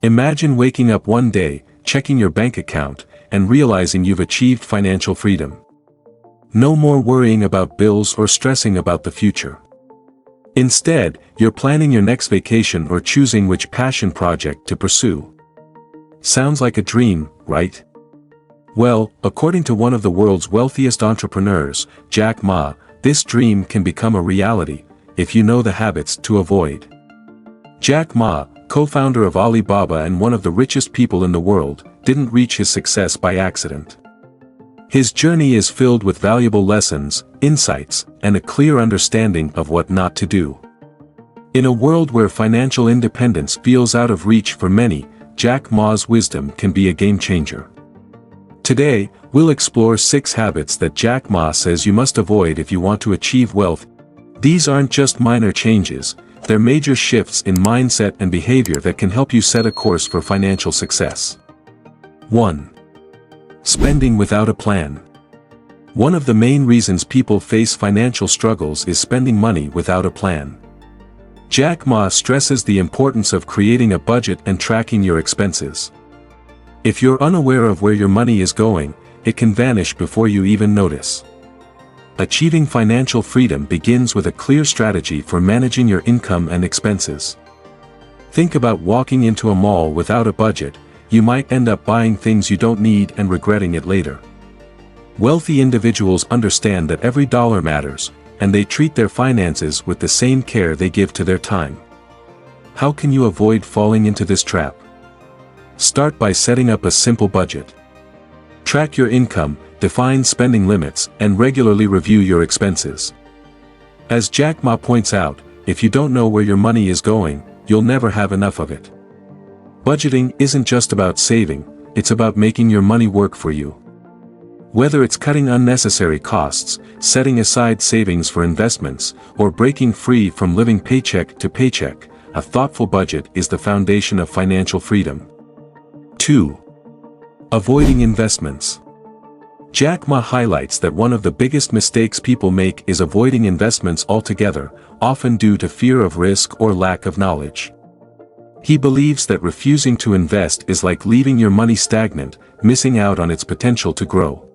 Imagine waking up one day, checking your bank account, and realizing you've achieved financial freedom. No more worrying about bills or stressing about the future. Instead, you're planning your next vacation or choosing which passion project to pursue. Sounds like a dream, right? Well, according to one of the world's wealthiest entrepreneurs, Jack Ma, this dream can become a reality, if you know the habits to avoid. Jack Ma, co-founder of Alibaba and one of the richest people in the world, didn't reach his success by accident. His journey is filled with valuable lessons, insights, and a clear understanding of what not to do. In a world where financial independence feels out of reach for many, Jack Ma's wisdom can be a game changer. Today, we'll explore 6 habits that Jack Ma says you must avoid if you want to achieve wealth. These aren't just minor changes, they're major shifts in mindset and behavior that can help you set a course for financial success. 1. Spending without a plan. One of the main reasons people face financial struggles is spending money without a plan. Jack Ma stresses the importance of creating a budget and tracking your expenses. If you're unaware of where your money is going, it can vanish before you even notice. Achieving financial freedom begins with a clear strategy for managing your income and expenses. Think about walking into a mall without a budget. You might end up buying things you don't need and regretting it later. Wealthy individuals understand that every dollar matters, and they treat their finances with the same care they give to their time. How can you avoid falling into this trap? Start by setting up a simple budget. Track your income, define spending limits, and regularly review your expenses. As Jack Ma points out, if you don't know where your money is going, you'll never have enough of it. Budgeting isn't just about saving, it's about making your money work for you. Whether it's cutting unnecessary costs, setting aside savings for investments, or breaking free from living paycheck to paycheck, a thoughtful budget is the foundation of financial freedom. 2. Avoiding investments. Jack Ma highlights that one of the biggest mistakes people make is avoiding investments altogether, often due to fear of risk or lack of knowledge. He believes that refusing to invest is like leaving your money stagnant, missing out on its potential to grow.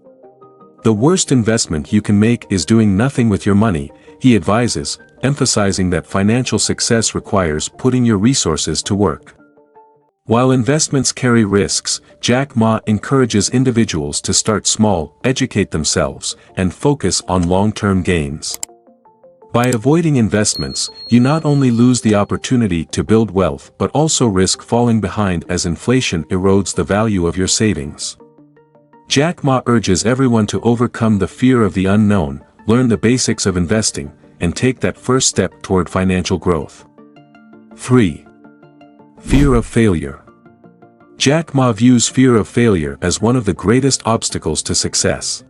The worst investment you can make is doing nothing with your money, he advises, emphasizing that financial success requires putting your resources to work. While investments carry risks, Jack Ma encourages individuals to start small, educate themselves, and focus on long-term gains. By avoiding investments, you not only lose the opportunity to build wealth but also risk falling behind as inflation erodes the value of your savings. Jack Ma urges everyone to overcome the fear of the unknown, learn the basics of investing, and take that first step toward financial growth. 3. Fear of failure. Jack Ma views fear of failure as one of the greatest obstacles to success.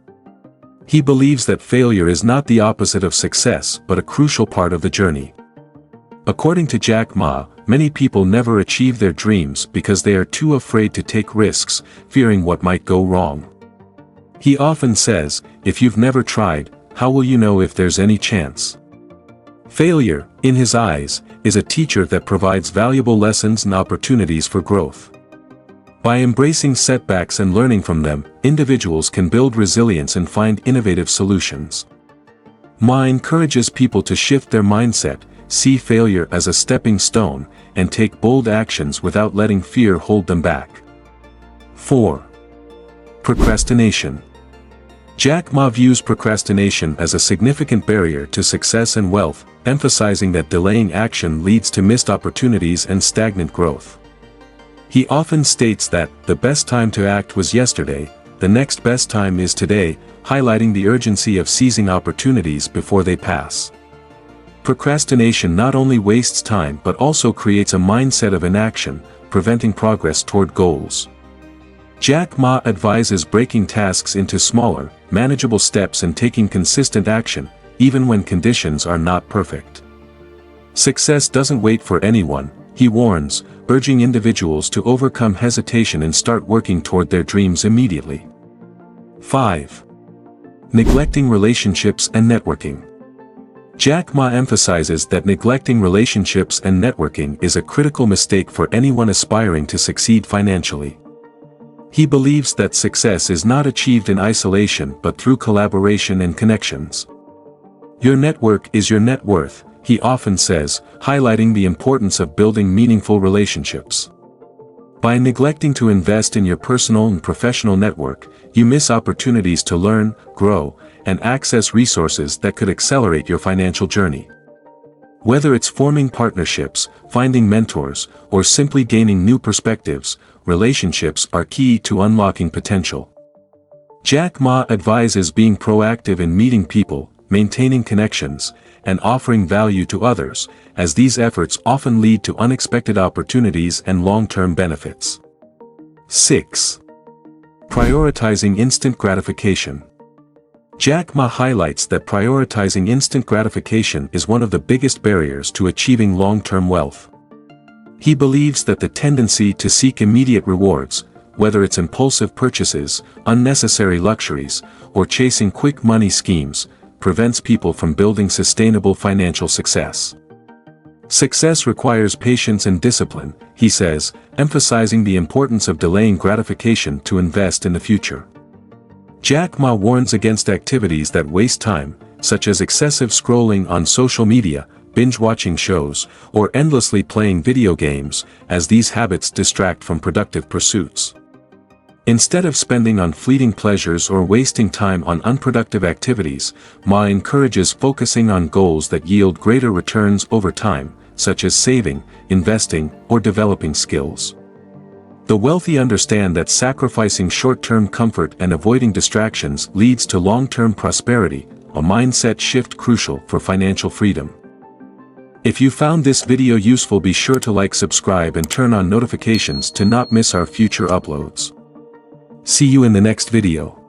He believes that failure is not the opposite of success but a crucial part of the journey. According to Jack Ma, many people never achieve their dreams because they are too afraid to take risks, fearing what might go wrong. He often says, if you've never tried, how will you know if there's any chance? Failure, in his eyes, is a teacher that provides valuable lessons and opportunities for growth. By embracing setbacks and learning from them, individuals can build resilience and find innovative solutions. Ma encourages people to shift their mindset, see failure as a stepping stone, and take bold actions without letting fear hold them back. 4. Procrastination. Jack Ma views procrastination as a significant barrier to success and wealth, emphasizing that delaying action leads to missed opportunities and stagnant growth. He often states that, the best time to act was yesterday, the next best time is today, highlighting the urgency of seizing opportunities before they pass. Procrastination not only wastes time but also creates a mindset of inaction, preventing progress toward goals. Jack Ma advises breaking tasks into smaller, manageable steps and taking consistent action, even when conditions are not perfect. Success doesn't wait for anyone, he warns, urging individuals to overcome hesitation and start working toward their dreams immediately. 5. Neglecting relationships and networking. Jack Ma emphasizes that neglecting relationships and networking is a critical mistake for anyone aspiring to succeed financially. He believes that success is not achieved in isolation but through collaboration and connections. Your network is your net worth, he often says, highlighting the importance of building meaningful relationships. By neglecting to invest in your personal and professional network, you miss opportunities to learn, grow, and access resources that could accelerate your financial journey. Whether it's forming partnerships, finding mentors, or simply gaining new perspectives, relationships are key to unlocking potential. Jack Ma advises being proactive in meeting people, maintaining connections, and offering value to others, as these efforts often lead to unexpected opportunities and long-term benefits. 6. Prioritizing instant gratification. Jack Ma highlights that prioritizing instant gratification is one of the biggest barriers to achieving long-term wealth. He believes that the tendency to seek immediate rewards, whether it's impulsive purchases, unnecessary luxuries, or chasing quick money schemes, prevents people from building sustainable financial success. Success requires patience and discipline, he says, emphasizing the importance of delaying gratification to invest in the future. Jack Ma warns against activities that waste time, such as excessive scrolling on social media, binge-watching shows, or endlessly playing video games, as these habits distract from productive pursuits. Instead of spending on fleeting pleasures or wasting time on unproductive activities, Ma encourages focusing on goals that yield greater returns over time, such as saving, investing, or developing skills. The wealthy understand that sacrificing short-term comfort and avoiding distractions leads to long-term prosperity, a mindset shift crucial for financial freedom. If you found this video useful, be sure to like, subscribe, and turn on notifications to not miss our future uploads. See you in the next video.